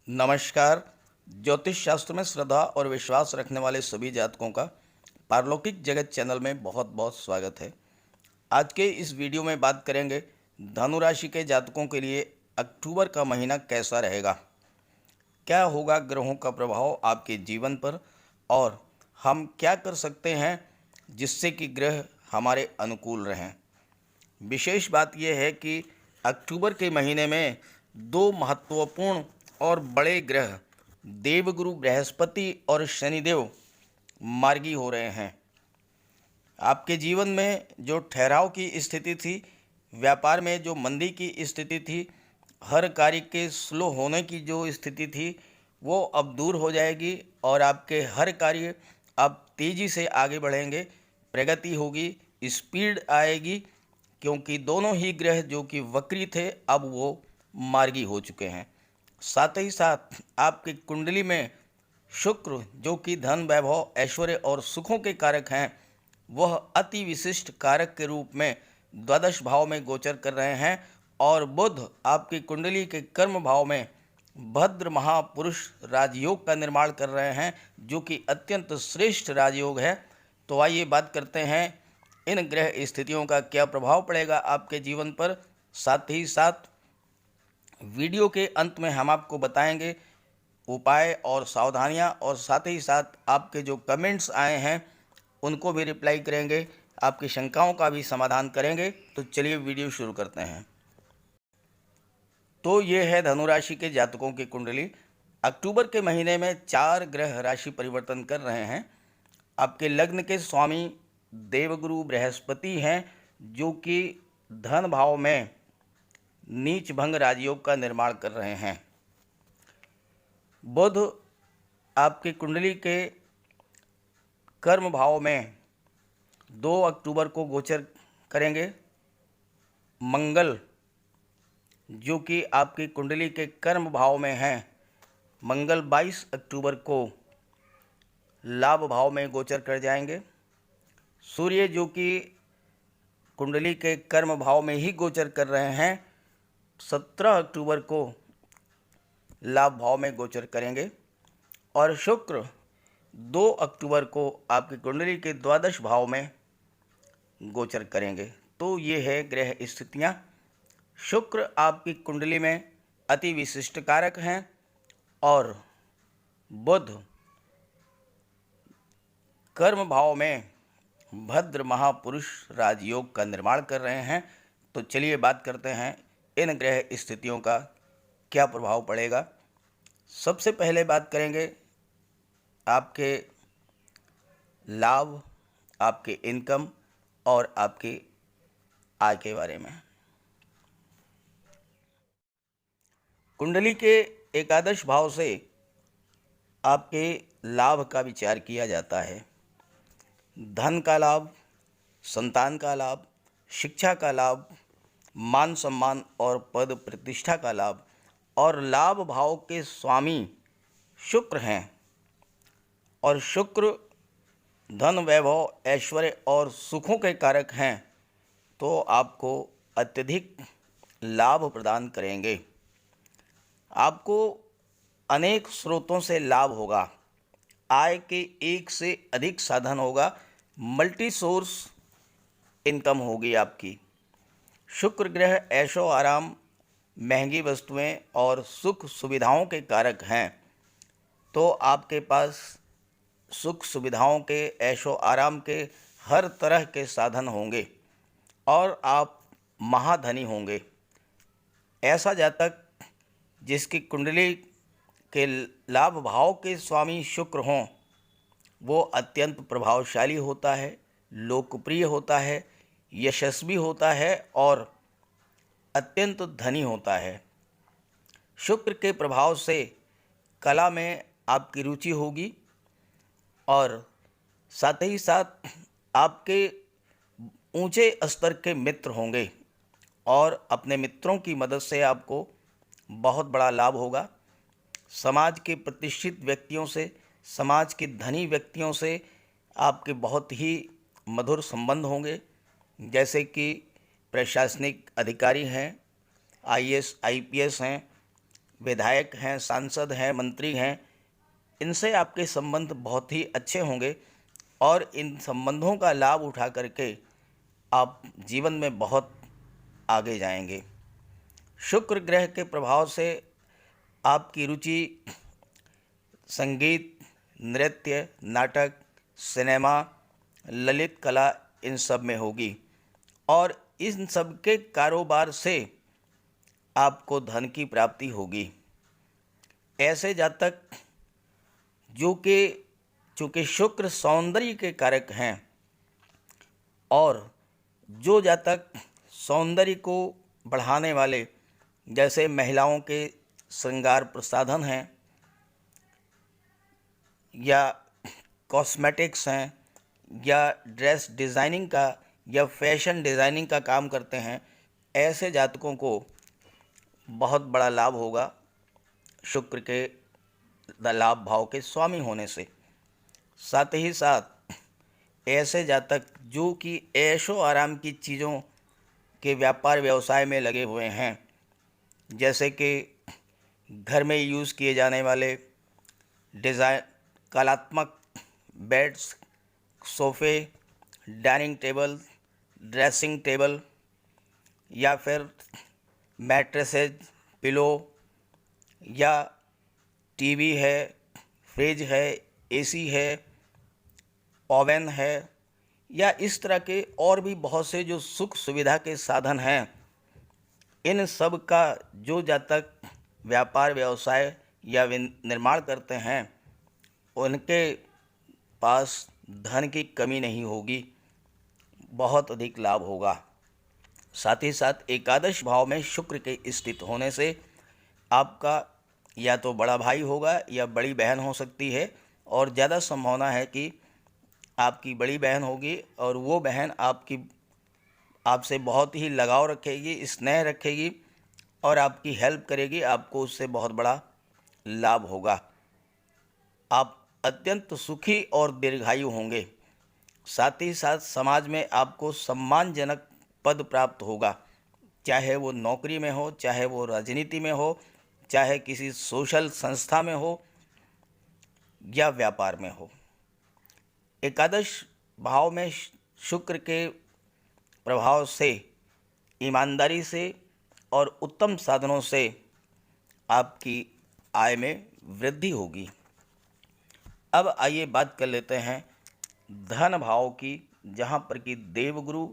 नमस्कार। ज्योतिष शास्त्र में श्रद्धा और विश्वास रखने वाले सभी जातकों का पारलौकिक जगत चैनल में बहुत बहुत स्वागत है। आज के इस वीडियो में बात करेंगे धनु राशि के जातकों के लिए अक्टूबर का महीना कैसा रहेगा, क्या होगा ग्रहों का प्रभाव आपके जीवन पर और हम क्या कर सकते हैं जिससे कि ग्रह हमारे अनुकूल रहें। विशेष बात यह है कि अक्टूबर के महीने में दो महत्वपूर्ण और बड़े ग्रह देवगुरु बृहस्पति और शनिदेव मार्गी हो रहे हैं। आपके जीवन में जो ठहराव की स्थिति थी, व्यापार में जो मंदी की स्थिति थी, हर कार्य के स्लो होने की जो स्थिति थी, वो अब दूर हो जाएगी और आपके हर कार्य अब तेज़ी से आगे बढ़ेंगे, प्रगति होगी, स्पीड आएगी, क्योंकि दोनों ही ग्रह जो कि वक्री थे अब वो मार्गी हो चुके हैं। साथ ही साथ आपकी कुंडली में शुक्र जो कि धन, वैभव, ऐश्वर्य और सुखों के कारक हैं, वह अति विशिष्ट कारक के रूप में द्वादश भाव में गोचर कर रहे हैं और बुध आपकी कुंडली के कर्म भाव में भद्र महापुरुष राजयोग का निर्माण कर रहे हैं, जो कि अत्यंत श्रेष्ठ राजयोग है। तो आइए बात करते हैं इन ग्रह स्थितियों का क्या प्रभाव पड़ेगा आपके जीवन पर। साथ ही साथ वीडियो के अंत में हम आपको बताएंगे उपाय और सावधानियां, और साथ ही साथ आपके जो कमेंट्स आए हैं उनको भी रिप्लाई करेंगे, आपकी शंकाओं का भी समाधान करेंगे। तो चलिए वीडियो शुरू करते हैं। तो ये है धनु राशि के जातकों की कुंडली। अक्टूबर के महीने में 4 ग्रह राशि परिवर्तन कर रहे हैं। आपके लग्न के स्वामी देवगुरु बृहस्पति हैं, जो कि धन भाव में नीच भंग राजयोग का निर्माण कर रहे हैं। बुध आपकी कुंडली के कर्म भाव में 2 अक्टूबर को गोचर करेंगे। मंगल जो कि आपकी कुंडली के कर्म भाव में हैं, मंगल 22 अक्टूबर को लाभ भाव में गोचर कर जाएंगे। सूर्य जो कि कुंडली के कर्म भाव में ही गोचर कर रहे हैं, 17 अक्टूबर को लाभ भाव में गोचर करेंगे। और शुक्र 2 अक्टूबर को आपकी कुंडली के द्वादश भाव में गोचर करेंगे। तो ये है ग्रह स्थितियाँ। शुक्र आपकी कुंडली में अति विशिष्ट कारक हैं और बुध कर्म भाव में भद्र महापुरुष राजयोग का निर्माण कर रहे हैं। तो चलिए बात करते हैं इन ग्रह स्थितियों का क्या प्रभाव पड़ेगा। सबसे पहले बात करेंगे आपके लाभ, आपके इनकम और आपके आय के बारे में। कुंडली के एकादश भाव से आपके लाभ का विचार किया जाता है। धन का लाभ, संतान का लाभ, शिक्षा का लाभ, मान सम्मान और पद प्रतिष्ठा का लाभ, और लाभ भाव के स्वामी शुक्र हैं। और शुक्र धन, वैभव, ऐश्वर्य और सुखों के कारक हैं, तो आपको अत्यधिक लाभ प्रदान करेंगे। आपको अनेक स्रोतों से लाभ होगा, आय के एक से अधिक साधन होगा, मल्टी सोर्स इनकम होगी आपकी। शुक्र ग्रह ऐशो आराम, महंगी वस्तुएं और सुख सुविधाओं के कारक हैं, तो आपके पास सुख सुविधाओं के, ऐशो आराम के हर तरह के साधन होंगे और आप महाधनी होंगे। ऐसा जातक जिसकी कुंडली के लाभ भाव के स्वामी शुक्र हों, वो अत्यंत प्रभावशाली होता है, लोकप्रिय होता है, यशस्वी होता है और अत्यंत धनी होता है। शुक्र के प्रभाव से कला में आपकी रुचि होगी और साथ ही साथ आपके ऊंचे स्तर के मित्र होंगे और अपने मित्रों की मदद से आपको बहुत बड़ा लाभ होगा। समाज के प्रतिष्ठित व्यक्तियों से, समाज के धनी व्यक्तियों से आपके बहुत ही मधुर संबंध होंगे, जैसे कि प्रशासनिक अधिकारी हैं, आईएएस आईपीएस हैं, विधायक हैं, सांसद हैं, मंत्री हैं, इनसे आपके संबंध बहुत ही अच्छे होंगे और इन संबंधों का लाभ उठा करके आप जीवन में बहुत आगे जाएंगे। शुक्र ग्रह के प्रभाव से आपकी रुचि संगीत, नृत्य, नाटक, सिनेमा, ललित कला इन सब में होगी और इन सब के कारोबार से आपको धन की प्राप्ति होगी। ऐसे जातक जो कि चूँकि शुक्र सौंदर्य के कारक हैं और जो जातक सौंदर्य को बढ़ाने वाले, जैसे महिलाओं के श्रृंगार प्रसाधन हैं या कॉस्मेटिक्स हैं या ड्रेस डिज़ाइनिंग का या फैशन डिज़ाइनिंग का काम करते हैं, ऐसे जातकों को बहुत बड़ा लाभ होगा शुक्र के लाभ भाव के स्वामी होने से। साथ ही साथ ऐसे जातक जो कि ऐशो आराम की चीज़ों के व्यापार व्यवसाय में लगे हुए हैं, जैसे कि घर में यूज़ किए जाने वाले डिज़ाइन कलात्मक बेड्स, सोफ़े, डाइनिंग टेबल, ड्रेसिंग टेबल या फिर मैट्रेसेज, पिलो या टीवी है, फ्रिज है, एसी है, ओवन है या इस तरह के और भी बहुत से जो सुख सुविधा के साधन हैं, इन सब का जो जातक व्यापार व्यवसाय या निर्माण करते हैं उनके पास धन की कमी नहीं होगी, बहुत अधिक लाभ होगा। साथ ही साथ एकादश भाव में शुक्र के स्थित होने से आपका या तो बड़ा भाई होगा या बड़ी बहन हो सकती है और ज़्यादा संभावना है कि आपकी बड़ी बहन होगी और वो बहन आपसे बहुत ही लगाव रखेगी, स्नेह रखेगी और आपकी हेल्प करेगी, आपको उससे बहुत बड़ा लाभ होगा। आप अत्यंत सुखी और दीर्घायु होंगे। साथ ही साथ समाज में आपको सम्मानजनक पद प्राप्त होगा, चाहे वो नौकरी में हो, चाहे वो राजनीति में हो, चाहे किसी सोशल संस्था में हो या व्यापार में हो। एकादश भाव में शुक्र के प्रभाव से ईमानदारी से और उत्तम साधनों से आपकी आय में वृद्धि होगी। अब आइए बात कर लेते हैं धन भाव की, जहाँ पर कि देवगुरु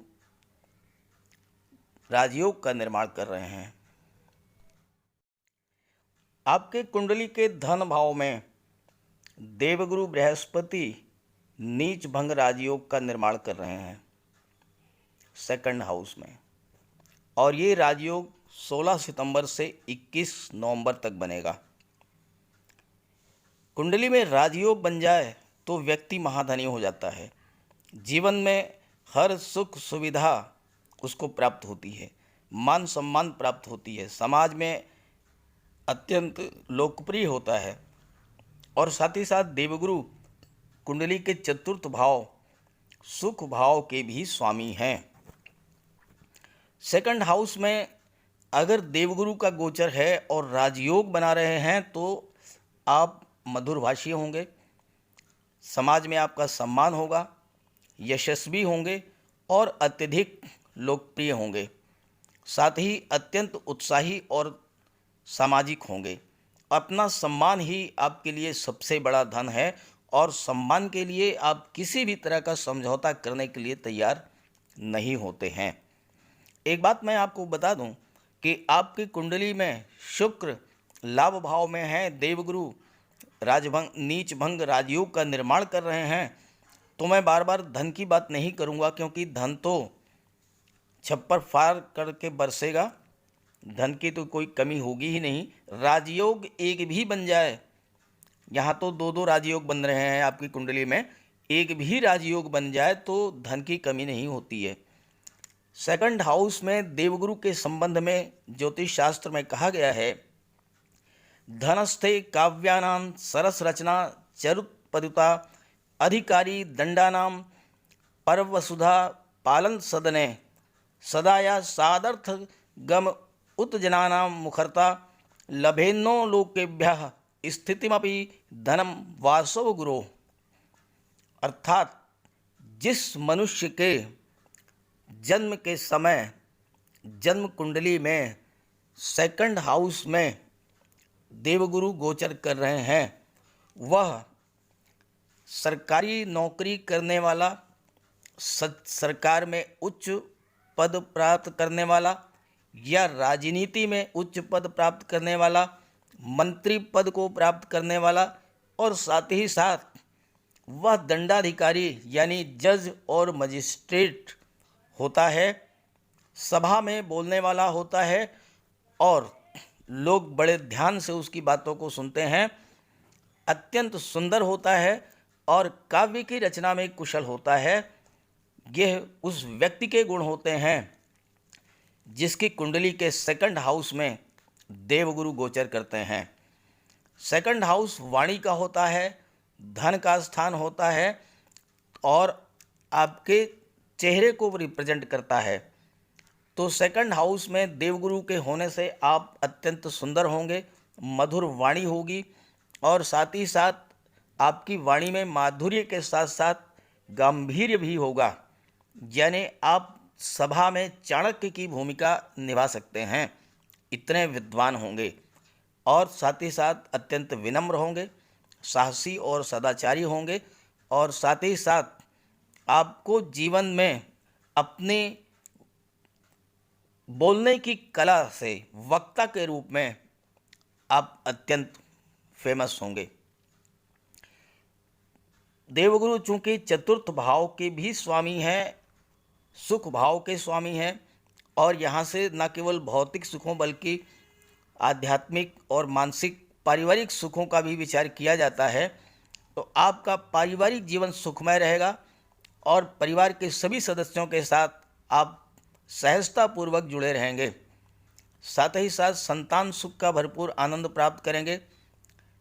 राजयोग का निर्माण कर रहे हैं। आपके कुंडली के धन भाव में देवगुरु बृहस्पति नीच भंग राजयोग का निर्माण कर रहे हैं सेकंड हाउस में, और ये राजयोग 16 सितंबर से 21 नवंबर तक बनेगा। कुंडली में राजयोग बन जाए तो व्यक्ति महाधनी हो जाता है। जीवन में हर सुख सुविधा उसको प्राप्त होती है, मान सम्मान प्राप्त होती है, समाज में अत्यंत लोकप्रिय होता है। और साथ ही साथ देवगुरु कुंडली के चतुर्थ भाव सुख भाव के भी स्वामी हैं। सेकंड हाउस में अगर देवगुरु का गोचर है और राजयोग बना रहे हैं तो आप मधुरभाषी होंगे, समाज में आपका सम्मान होगा, यशस्वी होंगे और अत्यधिक लोकप्रिय होंगे। साथ ही अत्यंत उत्साही और सामाजिक होंगे। अपना सम्मान ही आपके लिए सबसे बड़ा धन है और सम्मान के लिए आप किसी भी तरह का समझौता करने के लिए तैयार नहीं होते हैं। एक बात मैं आपको बता दूं कि आपकी कुंडली में शुक्र लाभ भाव में है, देवगुरु राजभंग नीच भंग राजयोग का निर्माण कर रहे हैं, तो मैं बार बार धन की बात नहीं करूंगा, क्योंकि धन तो छप्पर फाड़ करके बरसेगा, धन की तो कोई कमी होगी ही नहीं। राजयोग एक भी बन जाए, यहाँ तो दो दो राजयोग बन रहे हैं आपकी कुंडली में, एक भी राजयोग बन जाए तो धन की कमी नहीं होती है। सेकंड हाउस में देवगुरु के संबंध में ज्योतिष शास्त्र में कहा गया है, धनस्थे काव्यानां सरस रचना चरुत्पदुता अधिकारी दंडानां परवसुधा पालन सदने सदाया सादर्थ गम उत्जनानां मुखरता लभेन्नो लोकेभ्यः स्थितिमपि धनम वासव गुरो। अर्थात जिस मनुष्य के जन्म के समय जन्म कुंडली में सेकंड हाउस में देवगुरु गोचर कर रहे हैं, वह सरकारी नौकरी करने वाला, सरकार में उच्च पद प्राप्त करने वाला, या राजनीति में उच्च पद प्राप्त करने वाला, मंत्री पद को प्राप्त करने वाला, और साथ ही साथ वह दंडाधिकारी यानी जज और मजिस्ट्रेट होता है, सभा में बोलने वाला होता है और लोग बड़े ध्यान से उसकी बातों को सुनते हैं, अत्यंत सुंदर होता है और काव्य की रचना में कुशल होता है। यह उस व्यक्ति के गुण होते हैं जिसकी कुंडली के सेकंड हाउस में देवगुरु गोचर करते हैं। सेकंड हाउस वाणी का होता है, धन का स्थान होता है और आपके चेहरे को रिप्रेजेंट करता है। तो सेकंड हाउस में देवगुरु के होने से आप अत्यंत सुंदर होंगे, मधुर वाणी होगी और साथ ही साथ आपकी वाणी में माधुर्य के साथ साथ गांधीर्य भी होगा, यानी आप सभा में चाणक्य की भूमिका निभा सकते हैं, इतने विद्वान होंगे। और साथ ही साथ अत्यंत विनम्र होंगे, साहसी और सदाचारी होंगे और साथ ही साथ आपको जीवन में अपने बोलने की कला से वक्ता के रूप में आप अत्यंत फेमस होंगे। देवगुरु चूँकि चतुर्थ भाव के भी स्वामी हैं, सुख भाव के स्वामी हैं और यहाँ से न केवल भौतिक सुखों बल्कि आध्यात्मिक और मानसिक पारिवारिक सुखों का भी विचार किया जाता है, तो आपका पारिवारिक जीवन सुखमय रहेगा और परिवार के सभी सदस्यों के साथ आप सहजतापूर्वक जुड़े रहेंगे। साथ ही साथ संतान सुख का भरपूर आनंद प्राप्त करेंगे,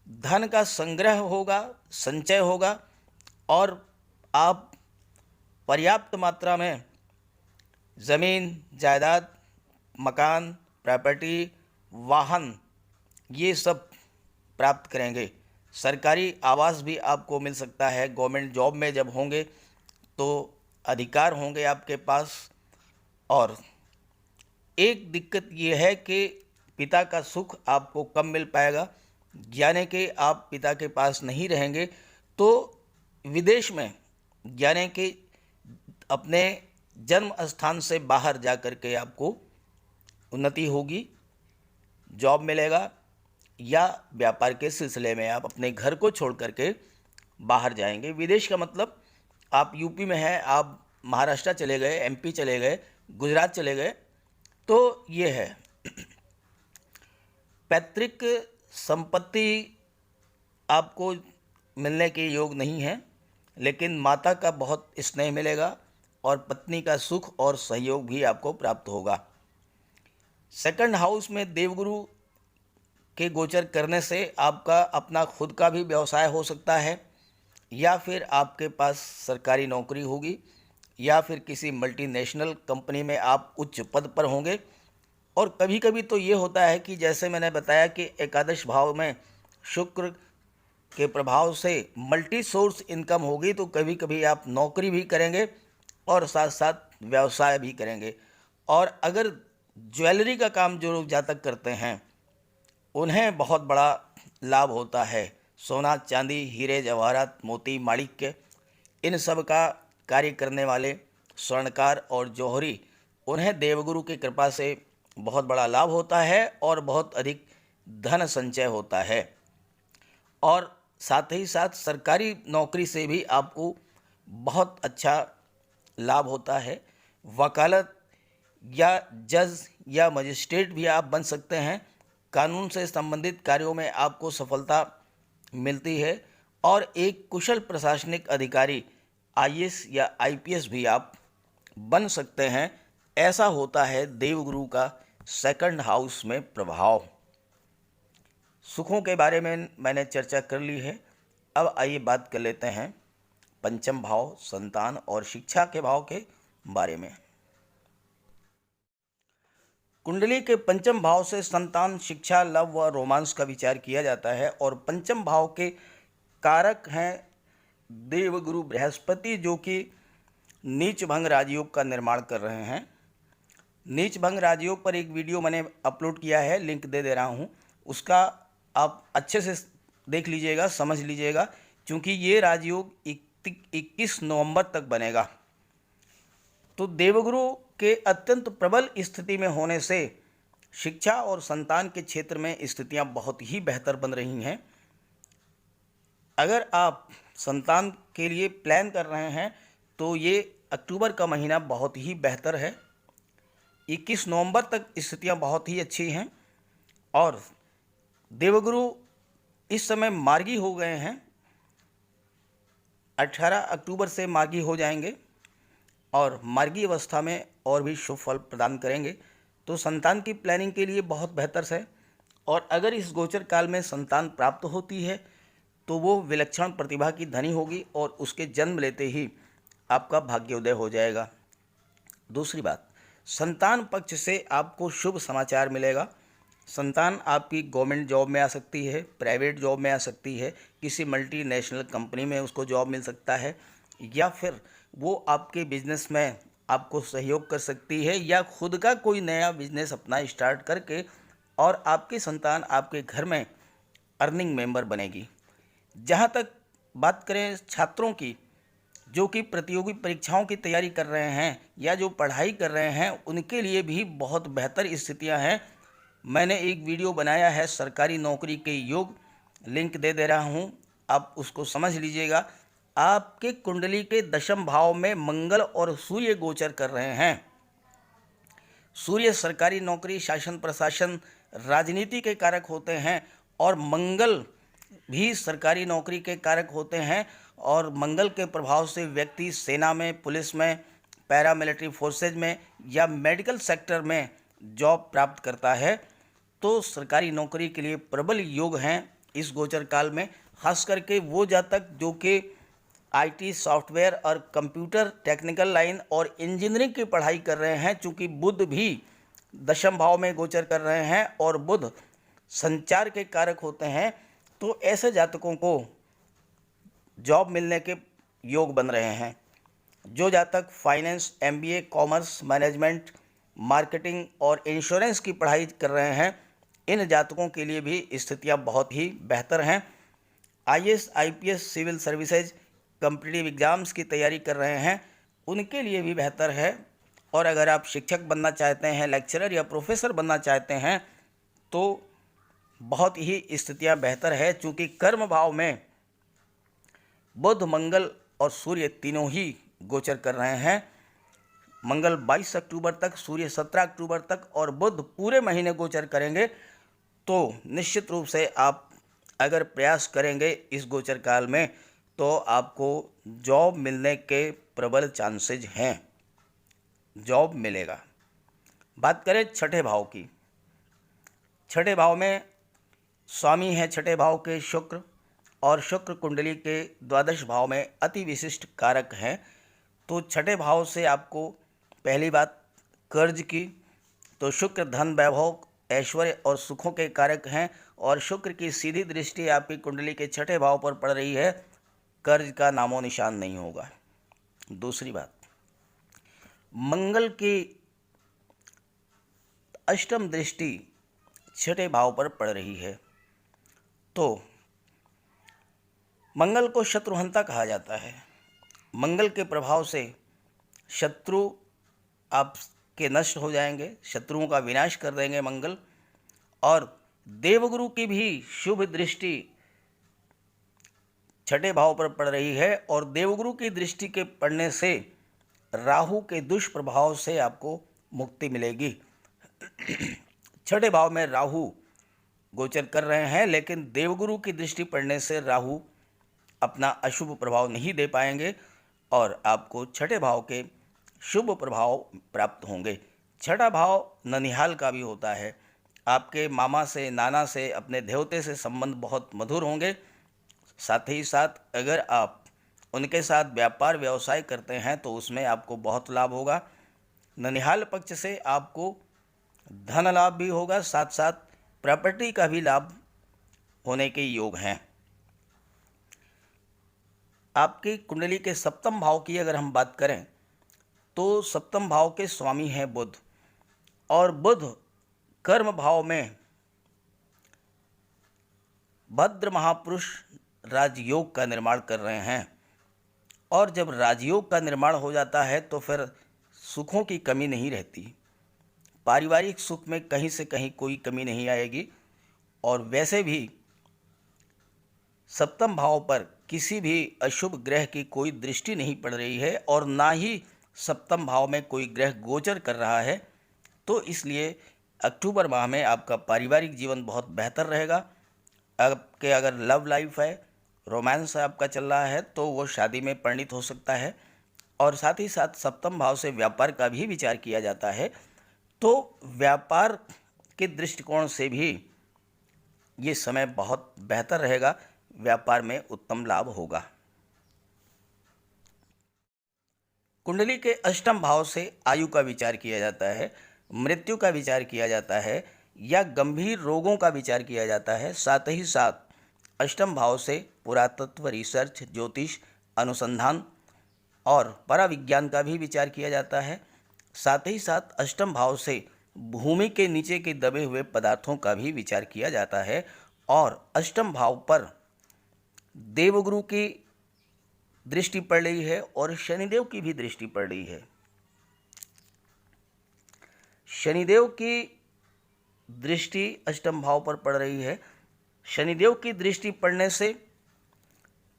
धन का संग्रह होगा, संचय होगा और आप पर्याप्त मात्रा में ज़मीन, जायदाद, मकान, प्रॉपर्टी, वाहन ये सब प्राप्त करेंगे। सरकारी आवास भी आपको मिल सकता है। गवर्नमेंट जॉब में जब होंगे तो अधिकार होंगे आपके पास। और एक दिक्कत ये है कि पिता का सुख आपको कम मिल पाएगा, यानी कि आप पिता के पास नहीं रहेंगे तो विदेश में यानी कि अपने जन्म स्थान से बाहर जा कर के आपको उन्नति होगी, जॉब मिलेगा या व्यापार के सिलसिले में आप अपने घर को छोड़ करके बाहर जाएंगे। विदेश का मतलब आप यूपी में हैं, आप महाराष्ट्र चले गए, एमपी चले गए, गुजरात चले गए, तो ये है। पैतृक संपत्ति आपको मिलने के योग नहीं है, लेकिन माता का बहुत स्नेह मिलेगा और पत्नी का सुख और सहयोग भी आपको प्राप्त होगा। सेकंड हाउस में देवगुरु के गोचर करने से आपका अपना खुद का भी व्यवसाय हो सकता है, या फिर आपके पास सरकारी नौकरी होगी, या फिर किसी मल्टीनेशनल कंपनी में आप उच्च पद पर होंगे। और कभी कभी तो ये होता है कि जैसे मैंने बताया कि एकादश भाव में शुक्र के प्रभाव से मल्टी सोर्स इनकम होगी, तो कभी कभी आप नौकरी भी करेंगे और साथ साथ व्यवसाय भी करेंगे। और अगर ज्वेलरी का काम जो लोग जातक करते हैं उन्हें बहुत बड़ा लाभ होता है। सोना, चांदी, हीरे, जवाहरात, मोती, माणिक्य, इन सब का कार्य करने वाले स्वर्णकार और जौहरी, उन्हें देवगुरु की कृपा से बहुत बड़ा लाभ होता है और बहुत अधिक धन संचय होता है। और साथ ही साथ सरकारी नौकरी से भी आपको बहुत अच्छा लाभ होता है। वकालत या जज या मजिस्ट्रेट भी आप बन सकते हैं। कानून से संबंधित कार्यों में आपको सफलता मिलती है और एक कुशल प्रशासनिक अधिकारी आईएएस या आईपीएस भी आप बन सकते हैं। ऐसा होता है देवगुरु का सेकंड हाउस में प्रभाव। सुखों के बारे में मैंने चर्चा कर ली है। अब आइए बात कर लेते हैं पंचम भाव, संतान और शिक्षा के भाव के बारे में। कुंडली के पंचम भाव से संतान, शिक्षा, लव व रोमांस का विचार किया जाता है और पंचम भाव के कारक हैं देवगुरु बृहस्पति, जो कि नीच भंग राजयोग का निर्माण कर रहे हैं। नीच भंग राजयोग पर एक वीडियो मैंने अपलोड किया है, लिंक दे दे रहा हूँ, उसका आप अच्छे से देख लीजिएगा, समझ लीजिएगा, क्योंकि ये राजयोग 21 नवंबर तक बनेगा। तो देवगुरु के अत्यंत प्रबल स्थिति में होने से शिक्षा और संतान के क्षेत्र में स्थितियां बहुत ही बेहतर बन रही हैं। अगर आप संतान के लिए प्लान कर रहे हैं तो ये अक्टूबर का महीना बहुत ही बेहतर है। 21 नवंबर तक स्थितियां बहुत ही अच्छी हैं और देवगुरु इस समय मार्गी हो गए हैं, 18 अक्टूबर से मार्गी हो जाएंगे और मार्गी अवस्था में और भी शुभ फल प्रदान करेंगे। तो संतान की प्लानिंग के लिए बहुत बेहतर है। और अगर इस गोचर काल में संतान प्राप्त होती है तो वो विलक्षण प्रतिभा की धनी होगी और उसके जन्म लेते ही आपका भाग्योदय हो जाएगा। दूसरी बात, संतान पक्ष से आपको शुभ समाचार मिलेगा। संतान आपकी गवर्नमेंट जॉब में आ सकती है, प्राइवेट जॉब में आ सकती है, किसी मल्टीनेशनल कंपनी में उसको जॉब मिल सकता है, या फिर वो आपके बिजनेस में आपको सहयोग कर सकती है, या खुद का कोई नया बिजनेस अपना स्टार्ट करके और आपकी संतान आपके घर में अर्निंग मेंबर बनेगी। जहाँ तक बात करें छात्रों की, जो कि प्रतियोगी परीक्षाओं की तैयारी कर रहे हैं या जो पढ़ाई कर रहे हैं, उनके लिए भी बहुत बेहतर स्थितियां हैं। मैंने एक वीडियो बनाया है सरकारी नौकरी के योग, लिंक दे दे रहा हूं, आप उसको समझ लीजिएगा। आपके कुंडली के दशम भाव में मंगल और सूर्य गोचर कर रहे हैं। सूर्य सरकारी नौकरी, शासन प्रशासन, राजनीति के कारक होते हैं और मंगल भी सरकारी नौकरी के कारक होते हैं। और मंगल के प्रभाव से व्यक्ति सेना में, पुलिस में, पैरामिलिट्री फोर्सेज में या मेडिकल सेक्टर में जॉब प्राप्त करता है। तो सरकारी नौकरी के लिए प्रबल योग हैं इस गोचर काल में। खास करके वो जातक जो कि आईटी, सॉफ्टवेयर और कंप्यूटर टेक्निकल लाइन और इंजीनियरिंग की पढ़ाई कर रहे हैं, चूँकि बुध भी दशम भाव में गोचर कर रहे हैं और बुध संचार के कारक होते हैं, तो ऐसे जातकों को जॉब मिलने के योग बन रहे हैं। जो जातक finance, MBA, commerce, management, marketing और इंश्योरेंस की पढ़ाई कर रहे हैं, इन जातकों के लिए भी स्थितियां बहुत ही बेहतर हैं। IAS, IPS, civil services, competitive exams की तैयारी कर रहे हैं, उनके लिए भी बेहतर है। और अगर आप शिक्षक बनना चाहते हैं, लेक्चरर या प्रोफेसर बनना चाहते हैं, तो बहुत ही स्थितियां बेहतर है, चूँकि कर्म भाव में बुध, मंगल और सूर्य तीनों ही गोचर कर रहे हैं। मंगल 22 अक्टूबर तक, सूर्य 17 अक्टूबर तक और बुध पूरे महीने गोचर करेंगे। तो निश्चित रूप से आप अगर प्रयास करेंगे इस गोचर काल में तो आपको जॉब मिलने के प्रबल चांसेज हैं, जॉब मिलेगा। बात करें छठे भाव की। छठे भाव में स्वामी हैं छठे भाव के शुक्र, और शुक्र कुंडली के द्वादश भाव में अति विशिष्ट कारक हैं। तो छठे भाव से आपको पहली बात कर्ज की, तो शुक्र धन, वैभव, ऐश्वर्य और सुखों के कारक हैं और शुक्र की सीधी दृष्टि आपकी कुंडली के छठे भाव पर पड़ रही है, कर्ज का नामो निशान नहीं होगा। दूसरी बात, मंगल की अष्टम दृष्टि छठे भाव पर पड़ रही है। तो मंगल को शत्रुहंता कहा जाता है। मंगल के प्रभाव से शत्रु आपके नष्ट हो जाएंगे, शत्रुओं का विनाश कर देंगे मंगल। और देवगुरु की भी शुभ दृष्टि छठे भाव पर पड़ रही है और देवगुरु की दृष्टि के पड़ने से राहु के दुष्प्रभाव से आपको मुक्ति मिलेगी। छठे भाव में राहु गोचर कर रहे हैं, लेकिन देवगुरु की दृष्टि पड़ने से राहु अपना अशुभ प्रभाव नहीं दे पाएंगे और आपको छठे भाव के शुभ प्रभाव प्राप्त होंगे। छठा भाव ननिहाल का भी होता है। आपके मामा से, नाना से, अपने देवते से संबंध बहुत मधुर होंगे। साथ ही साथ अगर आप उनके साथ व्यापार व्यवसाय करते हैं तो उसमें आपको बहुत लाभ होगा। ननिहाल पक्ष से आपको धन लाभ भी होगा, साथ साथ प्रॉपर्टी का भी लाभ होने के योग हैं। आपकी कुंडली के सप्तम भाव की अगर हम बात करें तो सप्तम भाव के स्वामी हैं बुध, और बुध कर्म भाव में भद्र महापुरुष राजयोग का निर्माण कर रहे हैं। और जब राजयोग का निर्माण हो जाता है तो फिर सुखों की कमी नहीं रहती, पारिवारिक सुख में कहीं से कहीं कोई कमी नहीं आएगी। और वैसे भी सप्तम भाव पर किसी भी अशुभ ग्रह की कोई दृष्टि नहीं पड़ रही है और ना ही सप्तम भाव में कोई ग्रह गोचर कर रहा है। तो इसलिए अक्टूबर माह में आपका पारिवारिक जीवन बहुत बेहतर रहेगा। आपके अगर लव लाइफ है, रोमांस आपका चल रहा है, तो वो शादी में परिणित हो सकता है। और साथ ही साथ सप्तम भाव से व्यापार का भी विचार किया जाता है, तो व्यापार के दृष्टिकोण से भी ये समय बहुत बेहतर रहेगा, व्यापार में उत्तम लाभ होगा। कुंडली के अष्टम भाव से आयु का विचार किया जाता है, मृत्यु का विचार किया जाता है या गंभीर रोगों का विचार किया जाता है। साथ ही साथ अष्टम भाव से पुरातत्व, रिसर्च, ज्योतिष, अनुसंधान और पराविज्ञान का भी विचार किया जाता है। साथ ही साथ अष्टम भाव से भूमि के नीचे के दबे हुए पदार्थों का भी विचार किया जाता है। और अष्टम भाव पर देवगुरु की दृष्टि पड़ रही है और शनिदेव की भी दृष्टि पड़ रही है। शनिदेव की दृष्टि अष्टम भाव पर पड़ रही है। शनिदेव की दृष्टि पड़ने से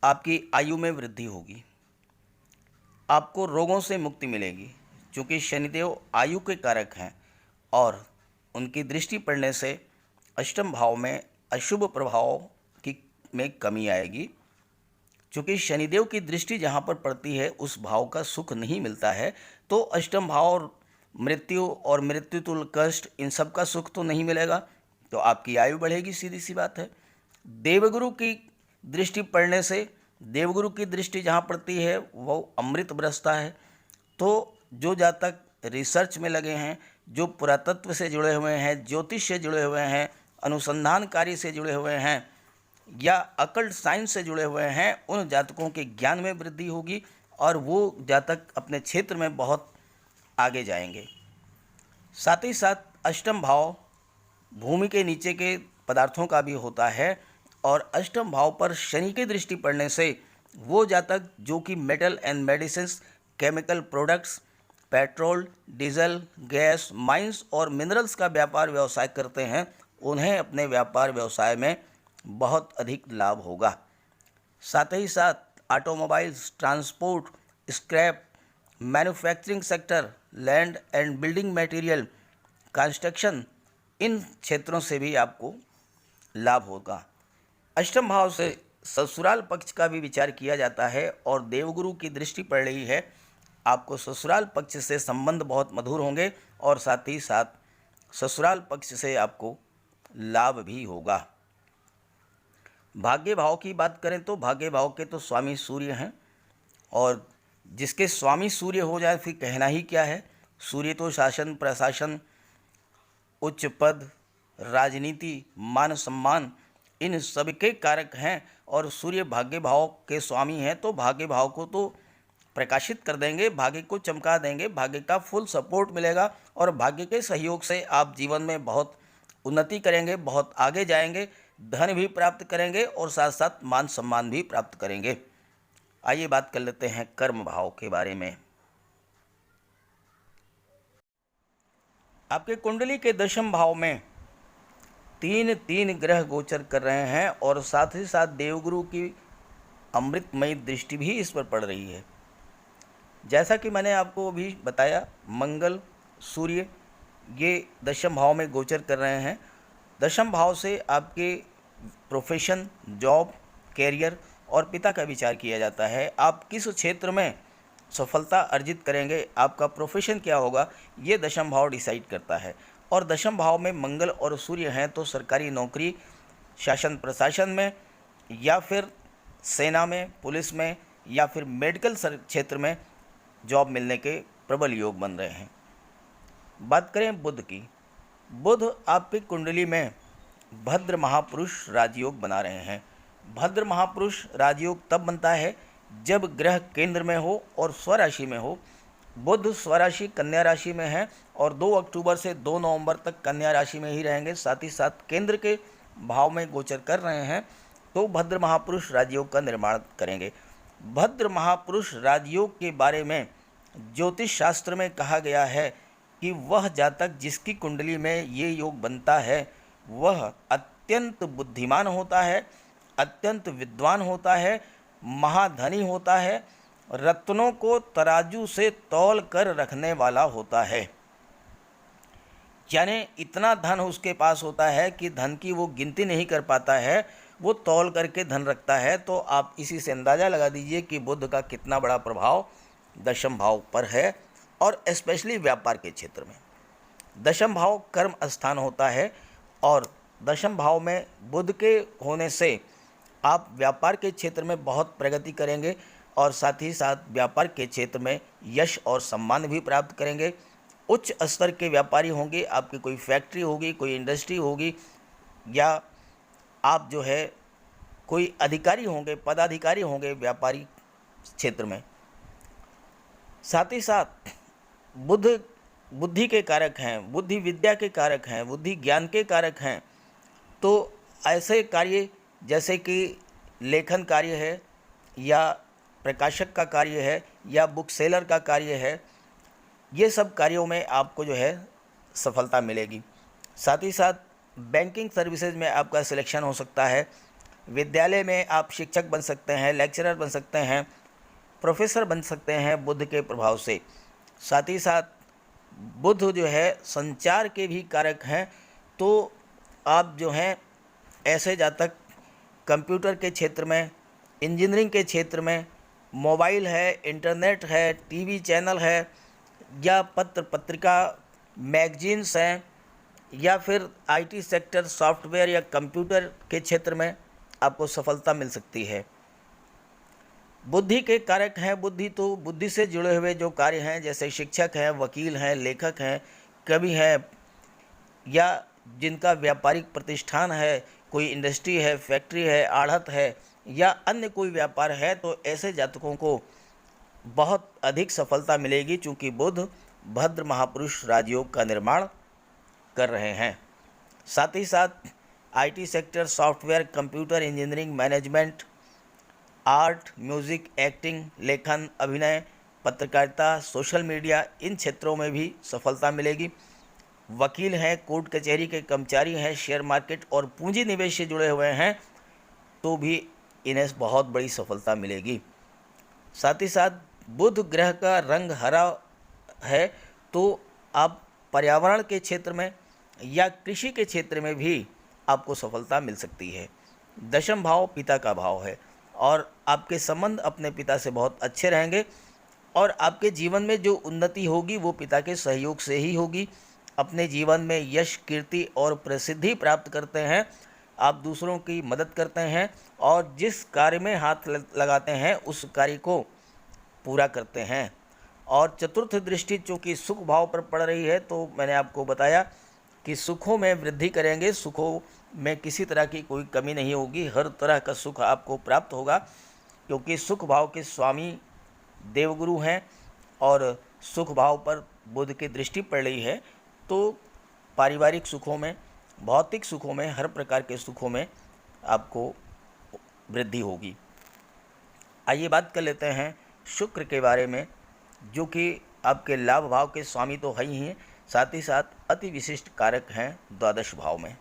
आपकी आयु में वृद्धि होगी, आपको रोगों से मुक्ति मिलेगी, क्योंकि शनिदेव आयु के कारक हैं। और उनकी दृष्टि पड़ने से अष्टम भाव में अशुभ प्रभाव की में कमी आएगी, क्योंकि शनिदेव की दृष्टि जहाँ पर पड़ती है उस भाव का सुख नहीं मिलता है। तो अष्टम भाव और मृत्यु और मृत्यु तुल्य कष्ट, इन सब का सुख तो नहीं मिलेगा, तो आपकी आयु बढ़ेगी, सीधी सी बात है। देवगुरु की दृष्टि पड़ने से, देवगुरु की दृष्टि जहाँ पड़ती है वो अमृत बरसता है। तो जो जातक रिसर्च में लगे हैं, जो पुरातत्व से जुड़े हुए हैं, ज्योतिष से जुड़े हुए हैं, अनुसंधान कार्य से जुड़े हुए हैं या अकल्ट साइंस से जुड़े हुए हैं, उन जातकों के ज्ञान में वृद्धि होगी और वो जातक अपने क्षेत्र में बहुत आगे जाएंगे। साथ ही साथ अष्टम भाव भूमि के नीचे के पदार्थों का भी होता है और अष्टम भाव पर शनि की दृष्टि पड़ने से वो जातक जो कि metal and medicines, chemical products, petrol, diesel, gas, mines और मिनरल्स का व्यापार व्यवसाय करते हैं, उन्हें अपने व्यापार व्यवसाय में बहुत अधिक लाभ होगा। साथ ही साथ automobiles, transport, scrap, manufacturing sector, land and building material, construction, इन क्षेत्रों से भी आपको लाभ होगा। अष्टम भाव से ससुराल पक्ष का भी विचार किया जाता है और देवगुरु की दृष्टि पड़ रही है। आपको ससुराल पक्ष से संबंध बहुत मधुर होंगे और साथ ही साथ ससुराल पक्ष से आपको लाभ भी होगा। भाग्य भाव की बात करें तो भाग्य भाव के तो स्वामी सूर्य हैं और जिसके स्वामी सूर्य हो जाए फिर कहना ही क्या है। सूर्य तो शासन, प्रशासन, उच्च पद, राजनीति, मान सम्मान, इन सब के कारक हैं और सूर्य भाग्य भाव के स्वामी हैं, तो भाग्य भाव को तो प्रकाशित कर देंगे, भाग्य को चमका देंगे, भाग्य का फुल सपोर्ट मिलेगा और भाग्य के सहयोग से आप जीवन में बहुत उन्नति करेंगे, बहुत आगे जाएंगे, धन भी प्राप्त करेंगे और साथ साथ मान सम्मान भी प्राप्त करेंगे। आइए बात कर लेते हैं कर्म भाव के बारे में। आपके कुंडली के दशम भाव में तीन ग्रह गोचर कर रहे हैं और साथ ही साथ देवगुरु की अमृतमयी दृष्टि भी इस पर पड़ रही है। जैसा कि मैंने आपको अभी बताया, मंगल, सूर्य ये दशम भाव में गोचर कर रहे हैं। दशम भाव से आपके प्रोफेशन, जॉब, कैरियर और पिता का विचार किया जाता है। आप किस क्षेत्र में सफलता अर्जित करेंगे, आपका प्रोफेशन क्या होगा, ये दशम भाव डिसाइड करता है। और दशम भाव में मंगल और सूर्य हैं तो सरकारी नौकरी, शासन प्रशासन में या फिर सेना में, पुलिस में या फिर मेडिकल क्षेत्र में जॉब मिलने के प्रबल योग बन रहे हैं। बात करें बुध की, बुध आपकी कुंडली में भद्र महापुरुष राजयोग बना रहे हैं। भद्र महापुरुष राजयोग तब बनता है जब ग्रह केंद्र में हो और स्वराशि में हो। बुध स्वराशि कन्या राशि में है और 2 अक्टूबर से 2 नवंबर तक कन्या राशि में ही रहेंगे, साथ ही साथ केंद्र के भाव में गोचर कर रहे हैं, तो भद्र महापुरुष राजयोग का निर्माण करेंगे। भद्र महापुरुष राजयोग के बारे में ज्योतिष शास्त्र में कहा गया है कि वह जातक जिसकी कुंडली में ये योग बनता है वह अत्यंत बुद्धिमान होता है, अत्यंत विद्वान होता है, महाधनी होता है, रत्नों को तराजू से तौल कर रखने वाला होता है। यानी इतना धन उसके पास होता है कि धन की वो गिनती नहीं कर पाता है, वो तौल करके धन रखता है। तो आप इसी से अंदाज़ा लगा दीजिए कि बुध का कितना बड़ा प्रभाव दशम भाव पर है, और स्पेशली व्यापार के क्षेत्र में। दशम भाव कर्म स्थान होता है और दशम भाव में बुध के होने से आप व्यापार के क्षेत्र में बहुत प्रगति करेंगे और साथ ही साथ व्यापार के क्षेत्र में यश और सम्मान भी प्राप्त करेंगे। उच्च स्तर के व्यापारी होंगे, आपकी कोई फैक्ट्री होगी, कोई इंडस्ट्री होगी, या आप जो है कोई अधिकारी होंगे, पदाधिकारी होंगे व्यापारी क्षेत्र में। साथ ही साथ बुध बुद्धि के कारक हैं, बुद्धि विद्या के कारक हैं, बुद्धि ज्ञान के कारक हैं। तो ऐसे कार्य जैसे कि लेखन कार्य है, या प्रकाशक का कार्य है, या बुक सेलर का कार्य है, ये सब कार्यों में आपको जो है सफलता मिलेगी। साथ ही साथ बैंकिंग सर्विसेज में आपका सिलेक्शन हो सकता है। विद्यालय में आप शिक्षक बन सकते हैं, लेक्चरर बन सकते हैं, प्रोफेसर बन सकते हैं बुध के प्रभाव से। साथ ही साथ बुध जो है संचार के भी कारक हैं, तो आप जो हैं ऐसे जातक कंप्यूटर के क्षेत्र में, इंजीनियरिंग के क्षेत्र में, मोबाइल है, इंटरनेट है, टीवी चैनल है, या पत्र पत्रिका मैगजीन्स हैं, या फिर आईटी सेक्टर, सॉफ्टवेयर या कंप्यूटर के क्षेत्र में आपको सफलता मिल सकती है। बुद्धि के कारक हैं, बुद्धि से जुड़े हुए जो कार्य हैं, जैसे शिक्षक हैं, वकील हैं, लेखक हैं, कवि हैं, या जिनका व्यापारिक प्रतिष्ठान है, कोई इंडस्ट्री है, फैक्ट्री है, आढ़त है, या अन्य कोई व्यापार है, तो ऐसे जातकों को बहुत अधिक सफलता मिलेगी, चूँकि बुध भद्र महापुरुष राजयोग का निर्माण कर रहे हैं। साथ ही साथ IT sector, software, computer, engineering, management, art, music, acting, लेखन, अभिनय, पत्रकारिता, सोशल मीडिया, इन क्षेत्रों में भी सफलता मिलेगी। वकील हैं, कोर्ट कचहरी के कर्मचारी हैं, शेयर मार्केट और पूंजी निवेश से जुड़े हुए हैं, तो भी इन्हें बहुत बड़ी सफलता मिलेगी। साथ ही साथ बुध ग्रह का रंग हरा है, तो आप पर्यावरण के क्षेत्र में या कृषि के क्षेत्र में भी आपको सफलता मिल सकती है। दशम भाव पिता का भाव है और आपके संबंध अपने पिता से बहुत अच्छे रहेंगे, और आपके जीवन में जो उन्नति होगी वो पिता के सहयोग से ही होगी। अपने जीवन में यश, कीर्ति और प्रसिद्धि प्राप्त करते हैं, आप दूसरों की मदद करते हैं और जिस कार्य में हाथ लगाते हैं उस कार्य को पूरा करते हैं। और चतुर्थ दृष्टि चूँकि सुख भाव पर पड़ रही है, तो मैंने आपको बताया कि सुखों में वृद्धि करेंगे, सुखों में किसी तरह की कोई कमी नहीं होगी, हर तरह का सुख आपको प्राप्त होगा, क्योंकि सुख भाव के स्वामी देवगुरु हैं और सुख भाव पर बुध की दृष्टि पड़ रही है। तो पारिवारिक सुखों में, भौतिक सुखों में, हर प्रकार के सुखों में आपको वृद्धि होगी। आइए बात कर लेते हैं शुक्र के बारे में, जो कि आपके लाभ भाव के स्वामी तो है ही हैं, साथ ही साथ अति विशिष्ट कारक हैं द्वादश भाव में।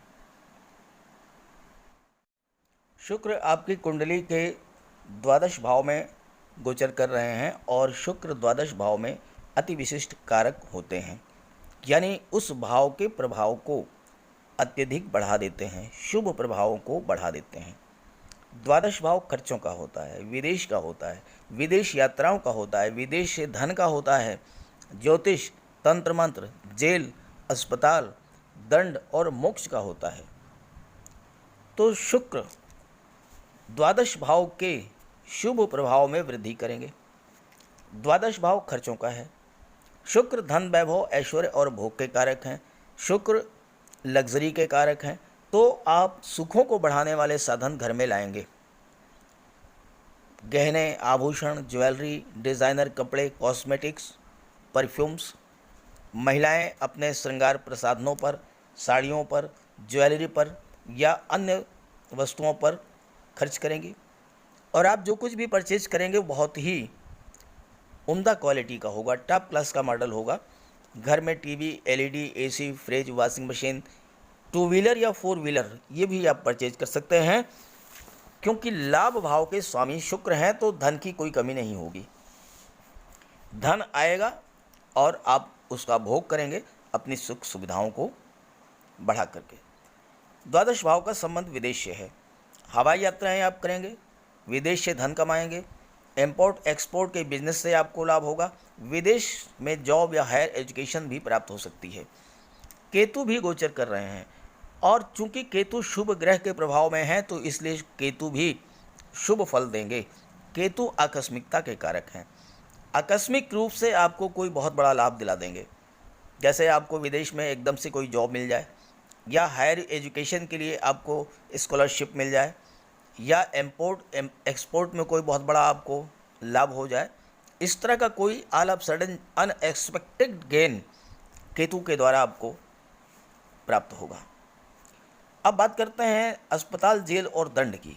शुक्र आपकी कुंडली के द्वादश भाव में गोचर कर रहे हैं और शुक्र द्वादश भाव में अति विशिष्ट कारक होते हैं, यानी उस भाव के प्रभाव को अत्यधिक बढ़ा देते हैं, शुभ प्रभावों को बढ़ा देते हैं। द्वादश भाव खर्चों का होता है, विदेश का होता है, विदेश यात्राओं का होता है, विदेश से धन का होता है, ज्योतिष, तंत्र मंत्र, जेल, अस्पताल, दंड और मोक्ष का होता है। तो शुक्र द्वादश भाव के शुभ प्रभाव में वृद्धि करेंगे। द्वादश भाव खर्चों का है। शुक्र धन, वैभव, ऐश्वर्य और भोग के कारक हैं। शुक्र लग्जरी के कारक हैं, तो आप सुखों को बढ़ाने वाले साधन घर में लाएंगे। गहने, आभूषण, ज्वेलरी, डिज़ाइनर कपड़े, कॉस्मेटिक्स, परफ्यूम्स। महिलाएं अपने श्रृंगार प्रसाधनों पर, साड़ियों पर, ज्वेलरी पर या अन्य वस्तुओं पर खर्च करेंगी। और आप जो कुछ भी परचेज करेंगे वो बहुत ही उम्दा क्वालिटी का होगा, टॉप क्लास का मॉडल होगा। घर में TV, LED, AC, fridge, washing machine, two wheeler या फोर व्हीलर ये भी आप परचेज कर सकते हैं, क्योंकि लाभ भाव के स्वामी शुक्र हैं, तो धन की कोई कमी नहीं होगी। धन आएगा और आप उसका भोग करेंगे अपनी सुख सुविधाओं को बढ़ा करके। द्वादश भाव का संबंध विदेश से है। हवाई यात्राएं आप करेंगे, विदेश से धन कमाएंगे, इंपोर्ट एक्सपोर्ट के बिजनेस से आपको लाभ होगा, विदेश में जॉब या हायर एजुकेशन भी प्राप्त हो सकती है। केतु भी गोचर कर रहे हैं, और चूंकि केतु शुभ ग्रह के प्रभाव में है, तो इसलिए केतु भी शुभ फल देंगे। केतु आकस्मिकता के कारक हैं, आकस्मिक रूप से आपको कोई बहुत बड़ा लाभ दिला देंगे। जैसे आपको विदेश में एकदम से कोई जॉब मिल जाए, या हायर एजुकेशन के लिए आपको स्कॉलरशिप मिल जाए, या इंपोर्ट एक्सपोर्ट में कोई बहुत बड़ा आपको लाभ हो जाए। इस तरह का कोई all of sudden unexpected gain Ketu के द्वारा आपको प्राप्त होगा। अब बात करते हैं अस्पताल, जेल और दंड की।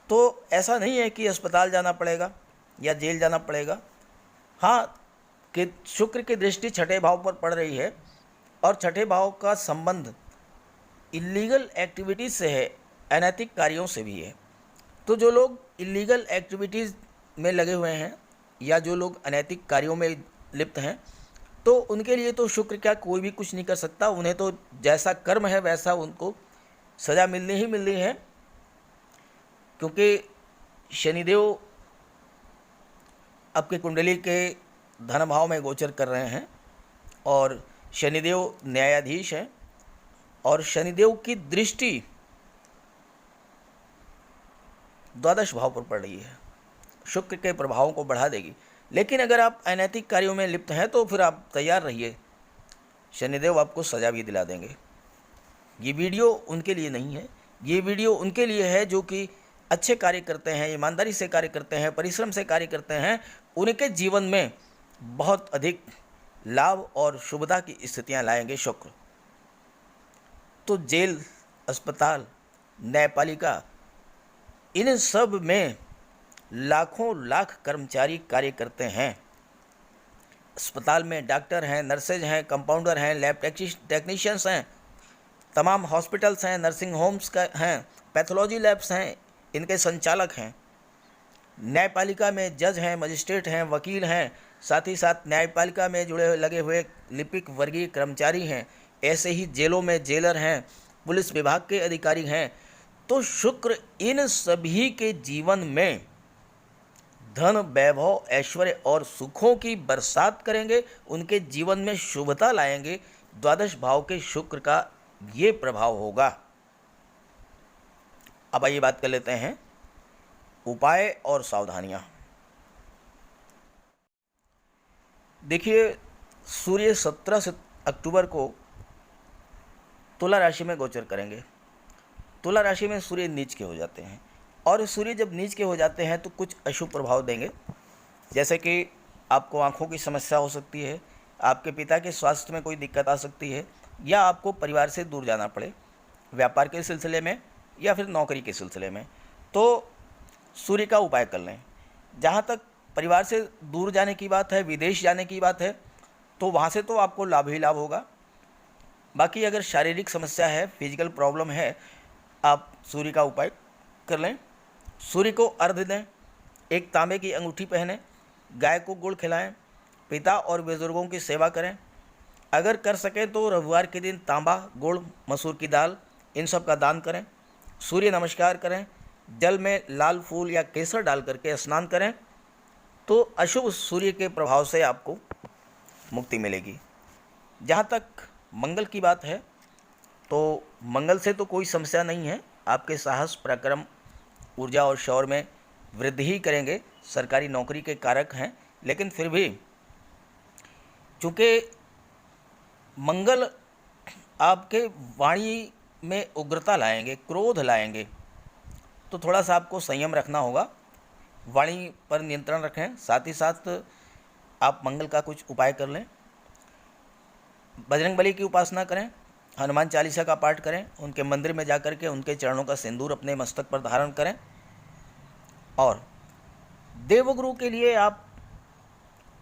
तो ऐसा नहीं है कि अस्पताल जाना पड़ेगा या जेल जाना पड़ेगा। हाँ, कि शुक्र की दृष्टि छठे भाव पर पड़ रही है, और छठे भाव का संबंध इलीगल एक्टिविटीज़ से है, अनैतिक कार्यों से भी है। तो जो लोग इलीगल एक्टिविटीज़ में लगे हुए हैं या जो लोग अनैतिक कार्यों में लिप्त हैं, तो उनके लिए तो शुक्र क्या कोई भी कुछ नहीं कर सकता। उन्हें तो जैसा कर्म है वैसा उनको सज़ा मिलनी ही मिलनी है, क्योंकि शनिदेव आपके कुंडली के धन भाव में गोचर कर रहे हैं, और शनिदेव न्यायाधीश हैं, और शनिदेव की दृष्टि द्वादश भाव पर पड़ रही है, शुक्र के प्रभावों को बढ़ा देगी। लेकिन अगर आप अनैतिक कार्यों में लिप्त हैं तो फिर आप तैयार रहिए, शनिदेव आपको सज़ा भी दिला देंगे। ये वीडियो उनके लिए नहीं है, ये वीडियो उनके लिए है जो कि अच्छे कार्य करते हैं, ईमानदारी से कार्य करते हैं, परिश्रम से कार्य करते हैं। उनके जीवन में बहुत अधिक लाभ और शुभता की स्थितियां लाएंगे शुक्र। तो जेल, अस्पताल, न्यायपालिका, इन सब में लाखों लाख कर्मचारी कार्य करते हैं। अस्पताल में डॉक्टर हैं, नर्सेज हैं, कंपाउंडर हैं, लैब टेक्नीशियंस हैं, तमाम हॉस्पिटल्स हैं, नर्सिंग होम्स का हैं, पैथोलॉजी लैब्स हैं, इनके संचालक हैं। न्यायपालिका में जज हैं, मजिस्ट्रेट हैं, वकील हैं, साथ ही साथ न्यायपालिका में जुड़े लगे हुए लिपिक वर्गीय कर्मचारी हैं। ऐसे ही जेलों में जेलर हैं, पुलिस विभाग के अधिकारी हैं। तो शुक्र इन सभी के जीवन में धन, वैभव, ऐश्वर्य और सुखों की बरसात करेंगे, उनके जीवन में शुभता लाएंगे। द्वादश भाव के शुक्र का ये प्रभाव होगा। अब आइए बात कर लेते हैं उपाय और सावधानियां। देखिए, सूर्य 17 अक्टूबर को तुला राशि में गोचर करेंगे। तुला राशि में सूर्य नीच के हो जाते हैं, और सूर्य जब नीच के हो जाते हैं तो कुछ अशुभ प्रभाव देंगे। जैसे कि आपको आँखों की समस्या हो सकती है, आपके पिता के स्वास्थ्य में कोई दिक्कत आ सकती है, या आपको परिवार से दूर जाना पड़े, व्यापार के सिलसिले में या फिर नौकरी के सिलसिले में। तो सूर्य का उपाय कर लें। जहाँ तक परिवार से दूर जाने की बात है, विदेश जाने की बात है, तो वहाँ से तो आपको लाभ ही लाभ होगा। बाकी अगर शारीरिक समस्या है, फिजिकल प्रॉब्लम है, आप सूर्य का उपाय कर लें। सूर्य को अर्घ्य दें, एक तांबे की अंगूठी पहनें, गाय को गुड़ खिलाएं, पिता और बुजुर्गों की सेवा करें। अगर कर सकें तो रविवार के दिन तांबा, गुड़, मसूर की दाल, इन सब का दान करें। सूर्य नमस्कार करें, जल में लाल फूल या केसर डाल करके स्नान करें, तो अशुभ सूर्य के प्रभाव से आपको मुक्ति मिलेगी। जहाँ तक मंगल की बात है, तो मंगल से तो कोई समस्या नहीं है। आपके साहस, पराक्रम, ऊर्जा और शौर्य में वृद्धि ही करेंगे। सरकारी नौकरी के कारक हैं, लेकिन फिर भी चूँकि मंगल आपके वाणी में उग्रता लाएंगे, क्रोध लाएंगे। तो थोड़ा सा आपको संयम रखना होगा, वाणी पर नियंत्रण रखें। साथ ही साथ आप मंगल का कुछ उपाय कर लें, बजरंग बली की उपासना करें, हनुमान चालीसा का पाठ करें, उनके मंदिर में जाकर के उनके चरणों का सिंदूर अपने मस्तक पर धारण करें। और देवगुरु के लिए आप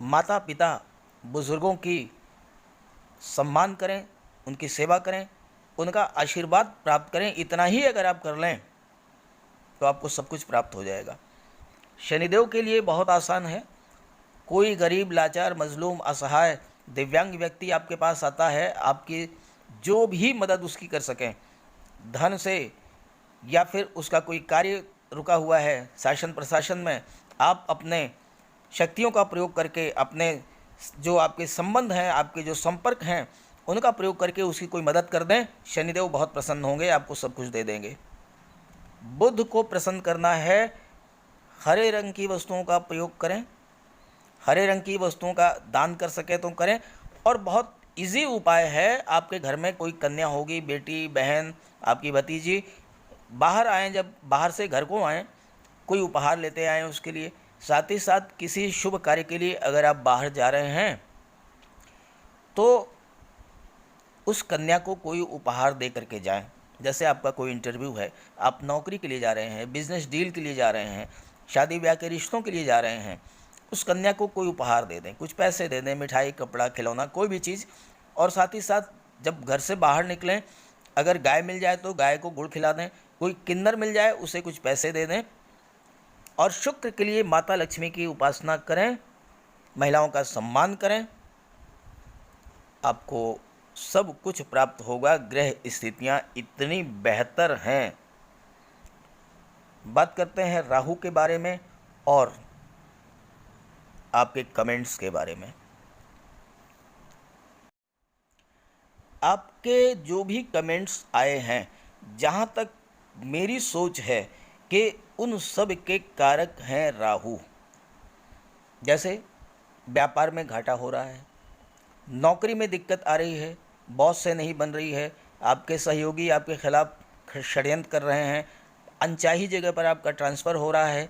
माता पिता बुज़ुर्गों की सम्मान करें, उनकी सेवा करें, उनका आशीर्वाद प्राप्त करें। इतना ही अगर आप कर लें तो आपको सब कुछ प्राप्त हो जाएगा। शनिदेव के लिए बहुत आसान है। कोई गरीब, लाचार, मजलूम, असहाय, दिव्यांग व्यक्ति आपके पास आता है, आपकी जो भी मदद उसकी कर सकें, धन से या फिर उसका कोई कार्य रुका हुआ है शासन प्रशासन में, आप अपने शक्तियों का प्रयोग करके, अपने जो आपके संबंध हैं, आपके जो संपर्क हैं, उनका प्रयोग करके उसकी कोई मदद कर दें, शनिदेव बहुत प्रसन्न होंगे, आपको सब कुछ दे देंगे। बुध को प्रसन्न करना है, हरे रंग की वस्तुओं का प्रयोग करें, हरे रंग की वस्तुओं का दान कर सके तो करें। और बहुत इजी उपाय है, आपके घर में कोई कन्या होगी, बेटी, बहन, आपकी भतीजी, बाहर आएँ, जब बाहर से घर को आएँ, कोई उपहार लेते आएँ उसके लिए। साथ ही साथ किसी शुभ कार्य के लिए अगर आप बाहर जा रहे हैं तो उस कन्या को कोई उपहार दे करके जाएं। जैसे आपका कोई इंटरव्यू है, आप नौकरी के लिए जा रहे हैं, बिजनेस डील के लिए जा रहे हैं, शादी ब्याह के रिश्तों के लिए जा रहे हैं, उस कन्या को कोई उपहार दे दें, कुछ पैसे दे दें, मिठाई, कपड़ा, खिलौना, कोई भी चीज़। और साथ ही साथ जब घर से बाहर निकलें, अगर गाय मिल जाए तो गाय को गुड़ खिला दें, कोई किन्नर मिल जाए उसे कुछ पैसे दे दें। और शुक्र के लिए माता लक्ष्मी की उपासना करें, महिलाओं का सम्मान करें, आपको सब कुछ प्राप्त होगा। ग्रह स्थितियां इतनी बेहतर हैं। बात करते हैं राहु के बारे में और आपके कमेंट्स के बारे में। आपके जो भी कमेंट्स आए हैं, जहाँ तक मेरी सोच है कि उन सब के कारक हैं राहु। जैसे व्यापार में घाटा हो रहा है, नौकरी में दिक्कत आ रही है, बॉस से नहीं बन रही है, आपके सहयोगी आपके खिलाफ षड्यंत्र कर रहे हैं, अनचाही जगह पर आपका ट्रांसफ़र हो रहा है,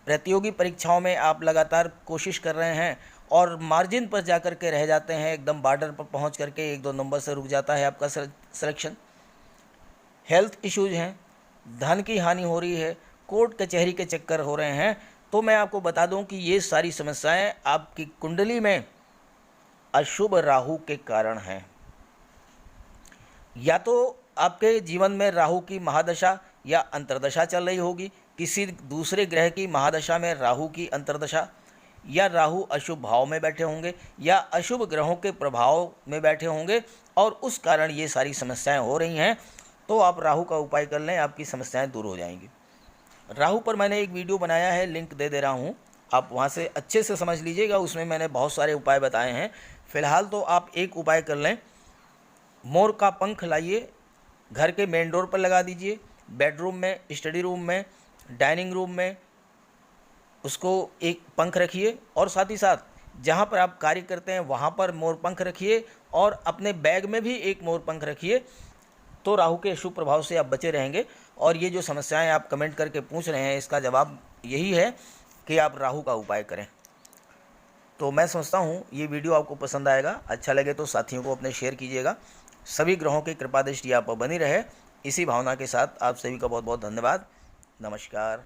प्रतियोगी परीक्षाओं में आप लगातार कोशिश कर रहे हैं और मार्जिन पर जाकर के रह जाते हैं, एकदम बॉर्डर पर पहुंच करके 1-2 नंबर से रुक जाता है आपका सिलेक्शन। हेल्थ इश्यूज हैं, धन की हानि हो रही है, कोर्ट कचहरी के चक्कर हो रहे हैं। तो मैं आपको बता दूं कि ये सारी समस्याएं आपकी कुंडली में अशुभ राहु के कारण हैं। या तो आपके जीवन में राहु की महादशा या अंतर्दशा चल रही होगी, किसी दूसरे ग्रह की महादशा में राहु की अंतर्दशा, या राहु अशुभ भाव में बैठे होंगे या अशुभ ग्रहों के प्रभाव में बैठे होंगे और उस कारण ये सारी समस्याएं हो रही हैं। तो आप राहु का उपाय कर लें, आपकी समस्याएं दूर हो जाएंगी। राहु पर मैंने एक वीडियो बनाया है, लिंक दे दे रहा हूँ, आप वहाँ से अच्छे से समझ लीजिएगा। उसमें मैंने बहुत सारे उपाय बताए हैं। फ़िलहाल तो आप एक उपाय कर लें, मोर का पंख लाइए, घर के मेन डोर पर लगा दीजिए, बेडरूम में, स्टडी रूम में, डाइनिंग रूम में उसको एक पंख रखिए। और साथ ही साथ जहाँ पर आप कार्य करते हैं वहाँ पर मोर पंख रखिए और अपने बैग में भी एक मोर पंख रखिए। तो राहु के अशुभ प्रभाव से आप बचे रहेंगे। और ये जो समस्याएं आप कमेंट करके पूछ रहे हैं, इसका जवाब यही है कि आप राहु का उपाय करें। तो मैं समझता हूँ ये वीडियो आपको पसंद आएगा। अच्छा लगे तो साथियों को अपने शेयर कीजिएगा। सभी ग्रहों की कृपा दृष्टि आप पर बनी रहे, इसी भावना के साथ आप सभी का बहुत बहुत धन्यवाद। नमस्कार।